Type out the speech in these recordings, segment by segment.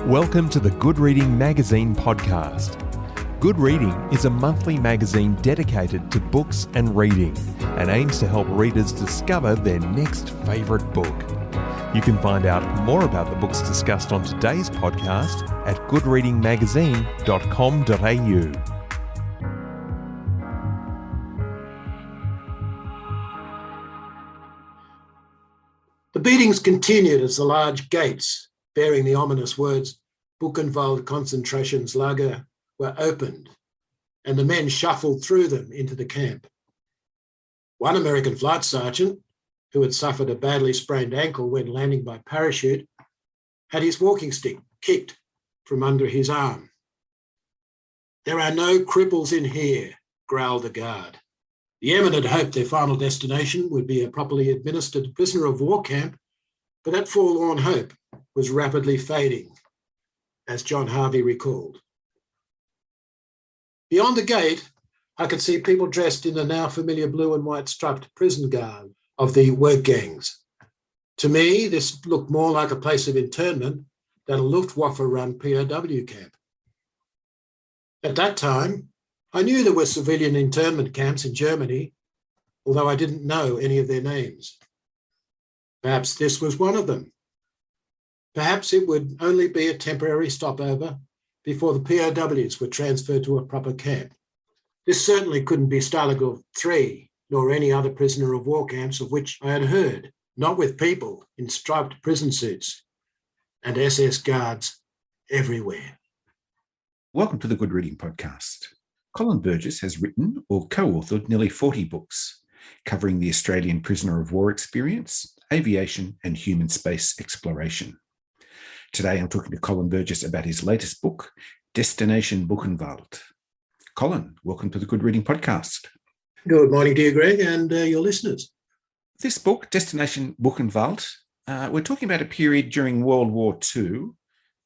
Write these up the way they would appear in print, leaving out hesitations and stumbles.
Welcome to the Good Reading Magazine podcast. Good Reading is a monthly magazine dedicated to books and reading and aims to help readers discover their next favourite book. You can find out more about the books discussed on today's podcast at goodreadingmagazine.com.au. The beatings continued as the large gates bearing the ominous words Buchenwald Konzentrationslager were opened, and the men shuffled through them into the camp. One American flight sergeant, who had suffered a badly sprained ankle when landing by parachute, had his walking stick kicked from under his arm. "There are no cripples in here," growled the guard. The airmen had hoped their final destination would be a properly administered prisoner of war camp, but that forlorn hope was rapidly fading, as John Harvey recalled. Beyond the gate, I could see people dressed in the now familiar blue and white striped prison garb of the work gangs. To me, this looked more like a place of internment than a Luftwaffe-run POW camp. At that time, I knew there were civilian internment camps in Germany, although I didn't know any of their names. Perhaps this was one of them. Perhaps it would only be a temporary stopover before the POWs were transferred to a proper camp. This certainly couldn't be Stalag 3, nor any other prisoner of war camps of which I had heard, not with people in striped prison suits and SS guards everywhere. Welcome to the Good Reading Podcast. Colin Burgess has written or co-authored nearly 40 books covering the Australian prisoner of war experience, aviation and human space exploration. Today I'm talking to Colin Burgess about his latest book, Destination Buchenwald. Colin, welcome to the Good Reading Podcast. Good morning to you, Greg, and your listeners. This book, Destination Buchenwald, we're talking about a period during World War II,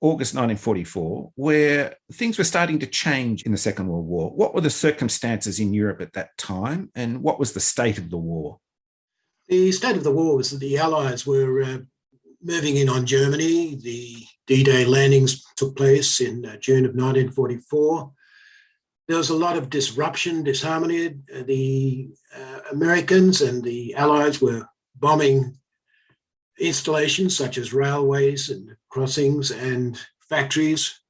August 1944, where things were starting to change in the Second World War. What were the circumstances in Europe at that time, and what was the state of the war? The state of the war was that the Allies were moving in on Germany. The D-Day landings took place in June of 1944. There was a lot of disruption, disharmony. The Americans and the Allies were bombing installations such as railways and crossings and factories.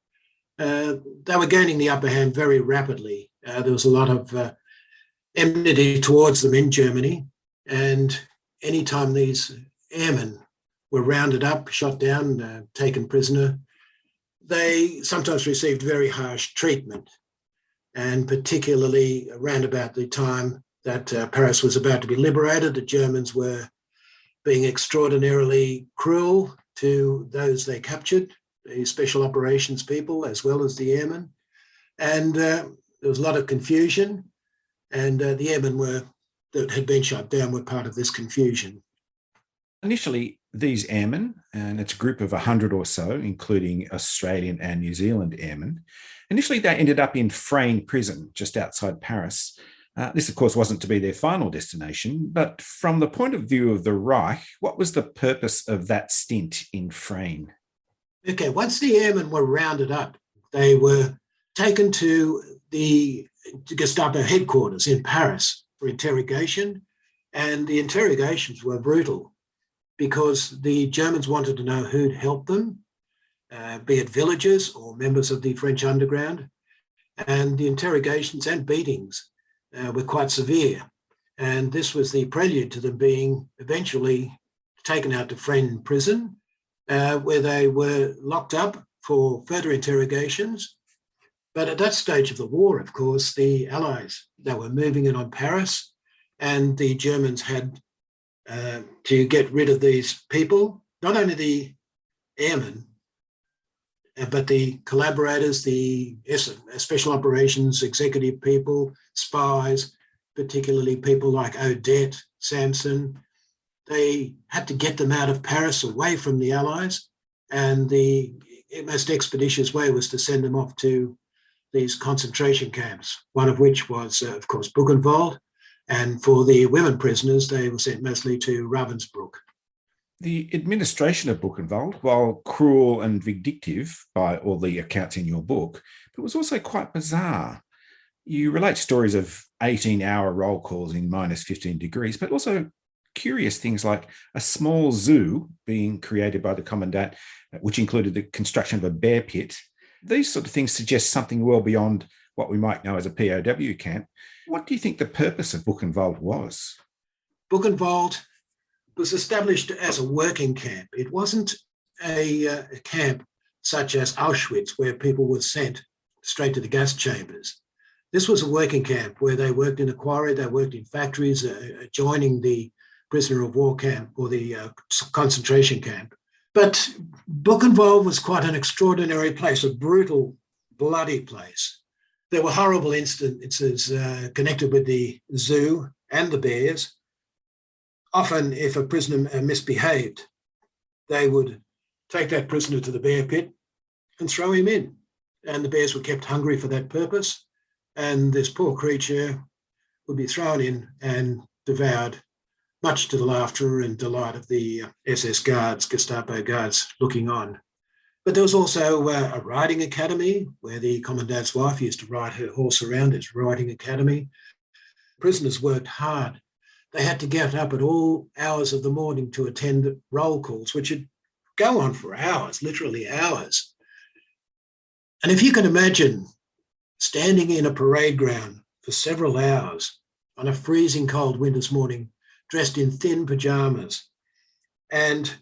They were gaining the upper hand very rapidly. There was a lot of enmity towards them in Germany, and anytime these airmen were rounded up, shot down, taken prisoner, they sometimes received very harsh treatment. And particularly around about the time that Paris was about to be liberated, the Germans were being extraordinarily cruel to those they captured, the special operations people as well as the airmen. And there was a lot of confusion, and the airmen that had been shot down were part of this confusion. Initially, these airmen, and it's a group of 100 or so, including Australian and New Zealand airmen, initially they ended up in Fresnes Prison, just outside Paris. This, of course, wasn't to be their final destination, but from the point of view of the Reich, what was the purpose of that stint in Fresnes? Okay, once the airmen were rounded up, they were taken to the Gestapo headquarters in Paris for interrogation, and the interrogations were brutal because the Germans wanted to know who'd helped them, be it villagers or members of the French underground, and the interrogations and beatings were quite severe. And this was the prelude to them being eventually taken out to Fresnes Prison, where they were locked up for further interrogations. But at that stage of the war, of course, the Allies, they were moving in on Paris, and the Germans had to get rid of these people, not only the airmen, but the collaborators, the special operations, executive people, spies, particularly people like Odette, Samson. They had to get them out of Paris, away from the Allies, and the most expeditious way was to send them off to these concentration camps, one of which was, of course, Buchenwald, and for the women prisoners, they were sent mostly to Ravensbrück. The administration of Buchenwald, while cruel and vindictive by all the accounts in your book, but was also quite bizarre. You relate stories of 18-hour roll calls in minus 15 degrees, but also curious things like a small zoo being created by the commandant, which included the construction of a bear pit. These sort of things suggest something well beyond what we might know as a POW camp. What do you think the purpose of Buchenwald was? Buchenwald was established as a working camp. It wasn't a camp such as Auschwitz, where people were sent straight to the gas chambers. This was a working camp where they worked in a quarry, they worked in factories adjoining the prisoner of war camp or the concentration camp. But Buchenwald was quite an extraordinary place, a brutal, bloody place. There were horrible instances connected with the zoo and the bears. Often, if a prisoner misbehaved, they would take that prisoner to the bear pit and throw him in. And the bears were kept hungry for that purpose. And this poor creature would be thrown in and devoured, much to the laughter and delight of the SS guards, Gestapo guards looking on. But there was also a riding academy where the commandant's wife used to ride her horse around, his riding academy. Prisoners worked hard. They had to get up at all hours of the morning to attend roll calls, which would go on for hours, literally hours. And if you can imagine standing in a parade ground for several hours on a freezing cold winter's morning, dressed in thin pajamas, and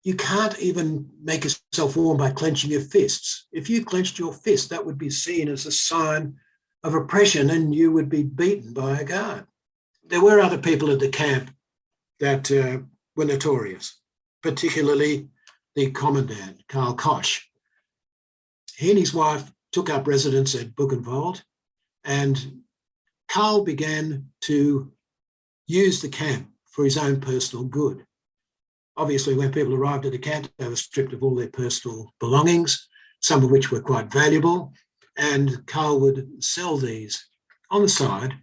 you can't even make yourself warm by clenching your fists. If you clenched your fist, that would be seen as a sign of oppression and you would be beaten by a guard. There were other people at the camp that were notorious, particularly the commandant, Karl Koch. He and his wife took up residence at Buchenwald, and Karl began to use the camp for his own personal good. Obviously, when people arrived at the camp, they were stripped of all their personal belongings, some of which were quite valuable, and Karl would sell these on the side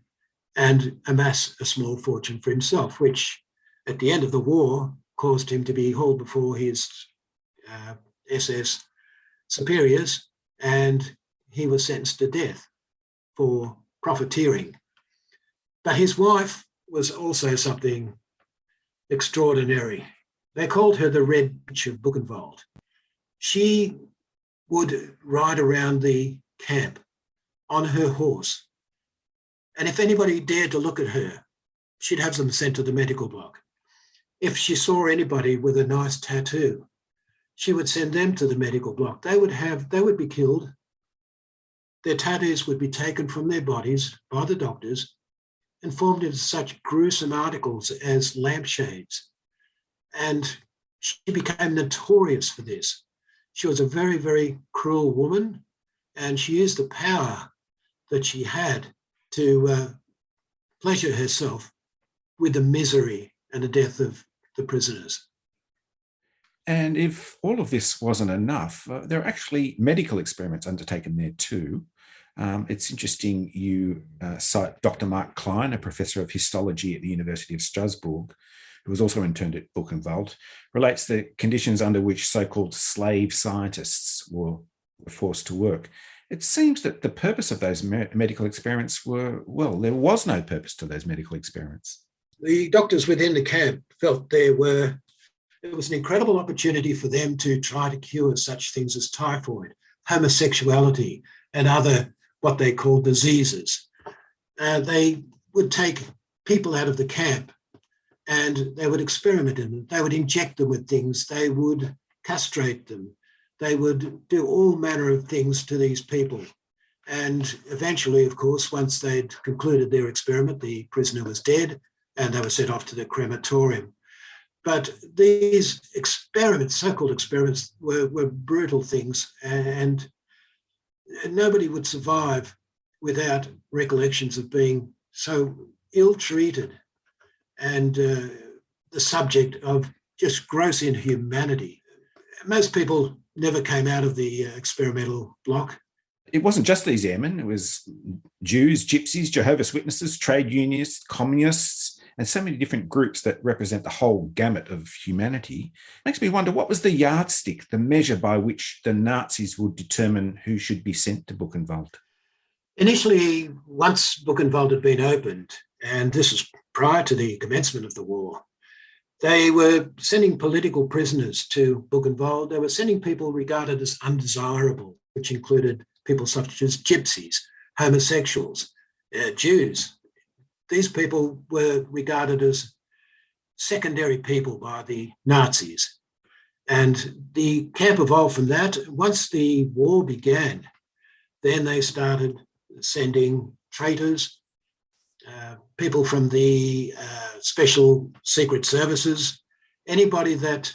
and amass a small fortune for himself, which at the end of the war caused him to be hauled before his SS superiors, and he was sentenced to death for profiteering. But his wife was also something extraordinary. They called her the Red Witch of Buchenwald. She would ride around the camp on her horse. And if anybody dared to look at her, she'd have them sent to the medical block. If she saw anybody with a nice tattoo, she would send them to the medical block. They would be killed. Their tattoos would be taken from their bodies by the doctors and formed into such gruesome articles as lampshades. And she became notorious for this. She was a very, very cruel woman, and she used the power that she had to pleasure herself with the misery and the death of the prisoners. And if all of this wasn't enough, there are actually medical experiments undertaken there too. It's interesting you cite Dr. Mark Klein, a professor of histology at the University of Strasbourg, who was also interned at Buchenwald, relates the conditions under which so-called slave scientists were forced to work. It seems that the purpose of those medical experiments there was no purpose to those medical experiments. The doctors within the camp felt it was an incredible opportunity for them to try to cure such things as typhoid, homosexuality, and other what they called diseases. They would take people out of the camp and they would experiment in them. They would inject them with things. They would castrate them. They would do all manner of things to these people. And eventually, of course, once they'd concluded their experiment, the prisoner was dead and they were sent off to the crematorium. But these experiments, so-called experiments, were brutal things, and nobody would survive without recollections of being so ill-treated and the subject of just gross inhumanity. Most people never came out of the experimental block. It wasn't just these airmen. It was Jews, gypsies, Jehovah's Witnesses, trade unionists, communists, and so many different groups that represent the whole gamut of humanity, makes me wonder, what was the yardstick, the measure by which the Nazis would determine who should be sent to Buchenwald? Initially, once Buchenwald had been opened, and this was prior to the commencement of the war, they were sending political prisoners to Buchenwald. They were sending people regarded as undesirable, which included people such as gypsies, homosexuals, Jews. These people were regarded as secondary people by the Nazis. And the camp evolved from that. Once the war began, then they started sending traitors, people from the special secret services, anybody that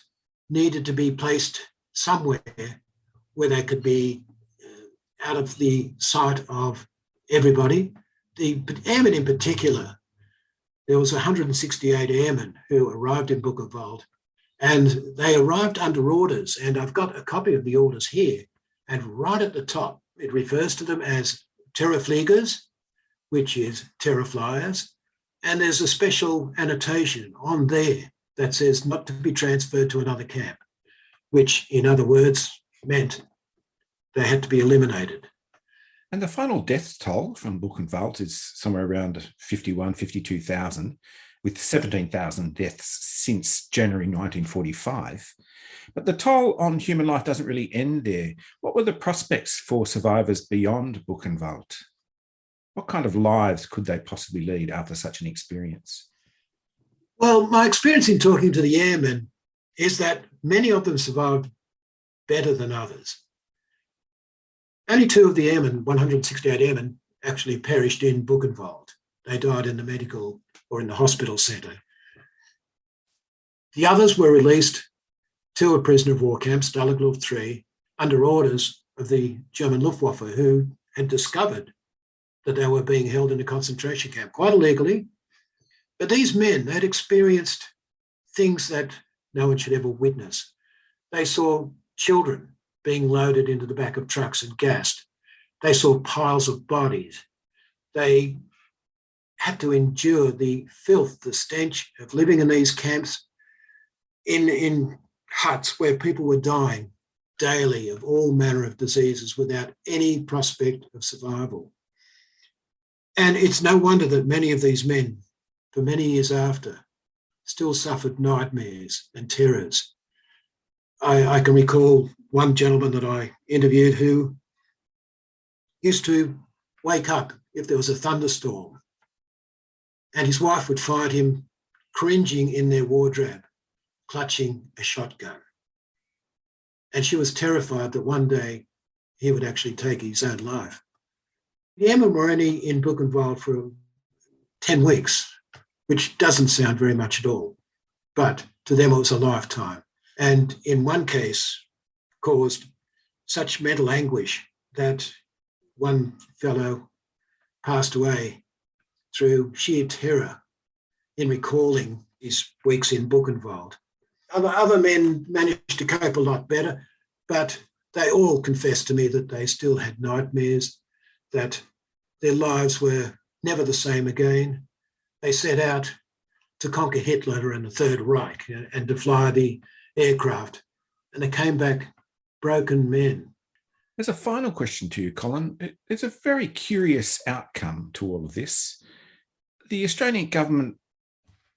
needed to be placed somewhere where they could be out of the sight of everybody. The airmen in particular, there was 168 airmen who arrived in Buchenwald, and they arrived under orders. And I've got a copy of the orders here, and right at the top, it refers to them as Terrorfliegers, which is terror flyers. And there's a special annotation on there that says not to be transferred to another camp, which in other words meant they had to be eliminated. And the final death toll from Buchenwald is somewhere around 51, 52,000, with 17,000 deaths since January 1945. But the toll on human life doesn't really end there. What were the prospects for survivors beyond Buchenwald? What kind of lives could they possibly lead after such an experience? Well, my experience in talking to the airmen is that many of them survived better than others. Only 2 of the airmen, 168 airmen, actually perished in Buchenwald. They died in the medical or in the hospital centre. The others were released to a prisoner of war camp, Stalag 3, under orders of the German Luftwaffe, who had discovered that they were being held in a concentration camp, quite illegally. But these men had experienced things that no one should ever witness. They saw children being loaded into the back of trucks and gassed. They saw piles of bodies. They had to endure the filth, the stench of living in these camps in huts where people were dying daily of all manner of diseases without any prospect of survival. And it's no wonder that many of these men, for many years after, still suffered nightmares and terrors. I can recall one gentleman that I interviewed who used to wake up if there was a thunderstorm, and his wife would find him cringing in their wardrobe, clutching a shotgun. And she was terrified that one day he would actually take his own life. The airmen were only in Buchenwald for 10 weeks, which doesn't sound very much at all, but to them it was a lifetime. And in one case caused such mental anguish that one fellow passed away through sheer terror in recalling his weeks in Buchenwald. Other men managed to cope a lot better, but they all confessed to me that they still had nightmares, that their lives were never the same again. They set out to conquer Hitler and the Third Reich and to fly the aircraft, and they came back broken men. There's a final question to you, Colin. There's a very curious outcome to all of this. The Australian government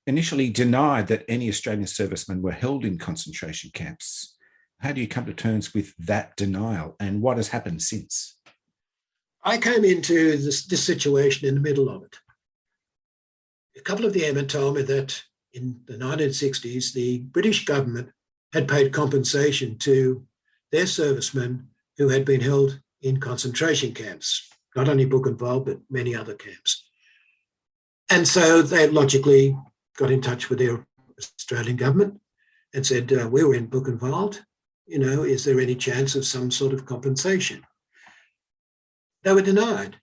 initially denied that any Australian servicemen were held in concentration camps. How do you come to terms with that denial, and what has happened since? I came into this situation in the middle of it. A couple of the airmen told me that in the 1960s, the British government had paid compensation to their servicemen who had been held in concentration camps, not only Buchenwald, but many other camps. And so they logically got in touch with their Australian government and said, we were in Buchenwald, is there any chance of some sort of compensation? They were denied.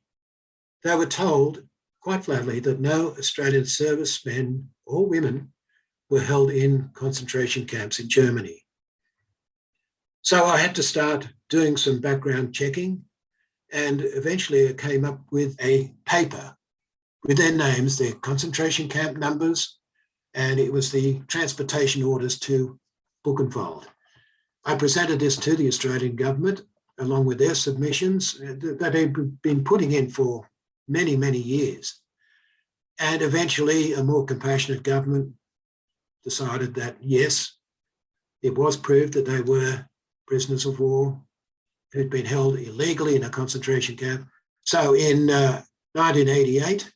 They were told quite flatly that no Australian servicemen or women were held in concentration camps in Germany. So I had to start doing some background checking, and eventually I came up with a paper with their names, their concentration camp numbers, and it was the transportation orders to Buchenwald. I presented this to the Australian government along with their submissions that they'd been putting in for many, many years. And eventually a more compassionate government decided that, yes, it was proved that they were prisoners of war who'd been held illegally in a concentration camp. So in 1988,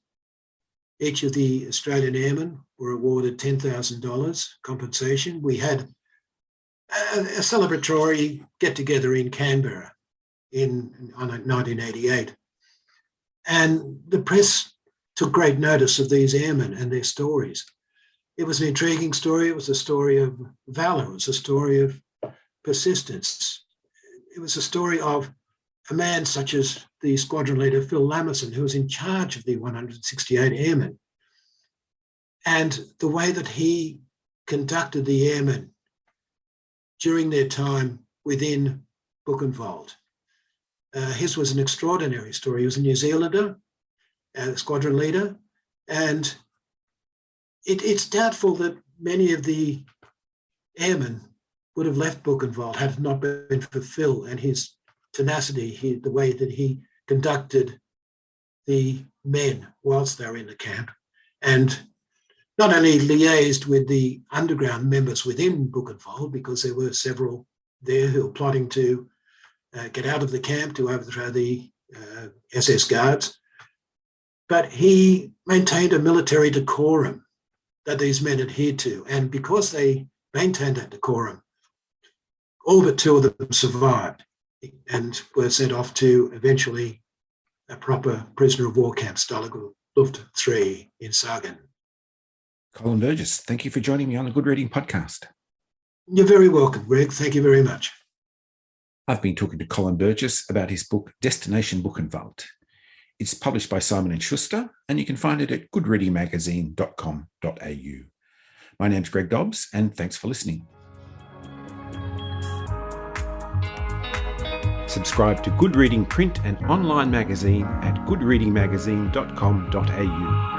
each of the Australian airmen were awarded $10,000 compensation. We had a celebratory get-together in Canberra on 1988. And the press took great notice of these airmen and their stories. It was an intriguing story. It was a story of valor. It was a story of persistence. It was a story of a man such as the squadron leader, Phil Lamason, who was in charge of the 168 airmen. And the way that he conducted the airmen during their time within Buchenwald. His was an extraordinary story. He was a New Zealander, a squadron leader, and it's doubtful that many of the airmen would have left Buchenwald had it not been for Phil and his tenacity, the way that he conducted the men whilst they were in the camp, and not only liaised with the underground members within Buchenwald, because there were several there who were plotting to get out of the camp to overthrow the SS guards, but he maintained a military decorum that these men adhered to. And because they maintained that decorum, all but two of them survived and were sent off to eventually a proper prisoner of war camp, Stalag Luft 3 in Sagen. Colin Burgess, thank you for joining me on the Good Reading Podcast. You're very welcome, Greg. Thank you very much. I've been talking to Colin Burgess about his book, Destination Buchenwald. It's published by Simon & Schuster, and you can find it at goodreadingmagazine.com.au. My name's Greg Dobbs, and thanks for listening. Subscribe to Good Reading print and online magazine at goodreadingmagazine.com.au.